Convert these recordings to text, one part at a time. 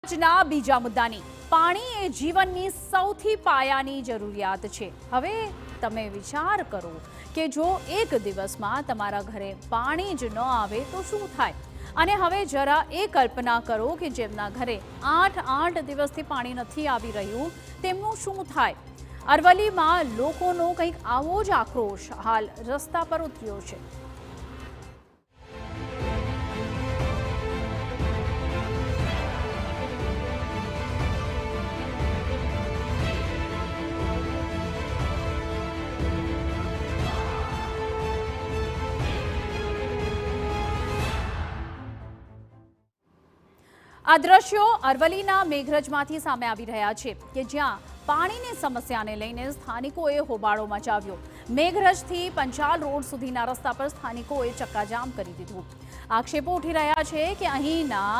આજના બીજા મુદ્દાની પાણી એ જીવનની સૌથી પાયાની જરૂરિયાત છે। હવે તમે વિચાર કરો કે જો એક દિવસમાં તમારા ઘરે પાણી જ ન આવે તો શું થાય। અને હવે જરા એ કલ્પના કરો કે જેમના ઘરે 8 દિવસથી પાણી નથી આવી રહ્યું તેમનું શું થાય। અરવલ્લીમાં લોકોનો કંઈક આવો જ આક્રોશ હાલ રસ્તા પર ઉતર્યો છે। આ દ્રશ્યો અરવલ્લીના મેઘરજમાંથી સામે આવી રહ્યા છે કે જ્યાં પાણીની સમસ્યાને લઈને સ્થાનિકોએ હોબાળો મચાવ્યો। મેઘરજથી પંચાલ રોડ સુધીના રસ્તા પર સ્થાનિકોએ ચક્કાજામ કરી દીધું। આક્ષેપો ઉઠી રહ્યા છે કે અહીંના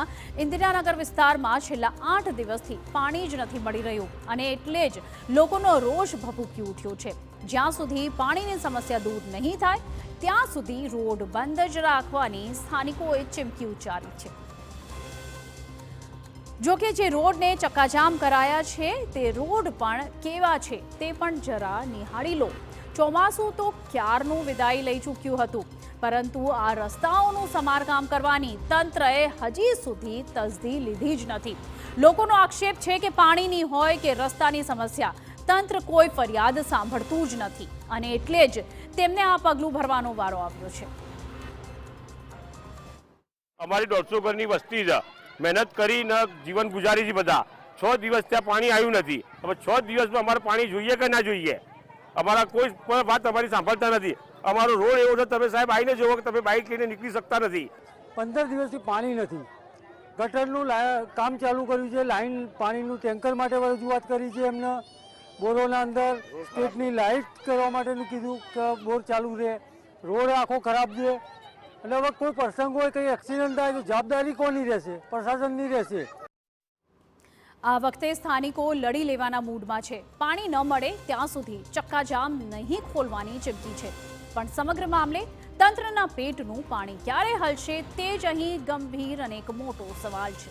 ઇન્દિરાનગર વિસ્તારમાં છેલ્લા 8 દિવસથી પાણી જ નથી મળી રહ્યું અને એટલે જ લોકોનો રોષ ભભૂકી ઉઠ્યો છે। જ્યાં સુધી પાણીની સમસ્યા દૂર નહીં થાય ત્યાં સુધી રોડ બંધ જ રાખવાની સ્થાનિકોએ ચીમકી ઉચ્ચારી છે। જો કે જે રોડને ચક્કાજામ કરાયા છે તે રોડ પણ કેવા છે તે પણ જરા નિહાળી લો। ચોમાસું તો ક્યારનું વિદાય લઈ ચૂક્યું હતું, પરંતુ આ રસ્તાઓનું સમારકામ કરવાની તંત્રએ હજી સુધી તસદી લીધી જ નથી। લોકોનો આક્ષેપ છે કે પાણીની હોય કે રસ્તાની સમસ્યા તંત્ર કોઈ ફરિયાદ સાંભળતું જ નથી અને એટલે જ તેમને આ પગલું ભરવાનો વારો આવ્યો છે। અમારી 150 ઘરની વસ્તી છે, મહેનત કરીને જીવન ગુજારી છે બધા। 6 દિવસ ત્યાં પાણી આવ્યું નથી। હવે 6 દિવસમાં અમારે પાણી જોઈએ કે ના જોઈએ? અમારા કોઈ વાત અમારી સાંભળતા નથી। અમારો રોડ એવો છે, તમે સાહેબ આવીને જોવો કે તમે બાઇક લઈને નીકળી શકતા નથી। 15 દિવસથી પાણી નથી। ગટરનું કામ ચાલુ કર્યું છે, લાઈન પાણીનું ટેન્કર માટે રજૂઆત કરી છે એમને। બોરોના અંદર સ્ટેટની લાઇટ કરવા માટેનું કીધું કે બોર ચાલુ રહે। રોડ આખો ખરાબ છે અને હવે કોઈ પ્રસંગ હોય, કંઈ એક્સિડન્ટ થાય તો જવાબદારી કોની રહેશે? પ્રશાસનની રહેશે। આ વખતે સ્થાનિકો લડી લેવાના મૂડમાં છે। પાણી ન મળે ત્યાં સુધી ચક્કાજામ નહીં ખોલવાની ચીમકી છે, પણ સમગ્ર મામલે તંત્રના પેટનું પાણી ક્યારે હલશે તે જ અહીં ગંભીર અને એક મોટો સવાલ છે।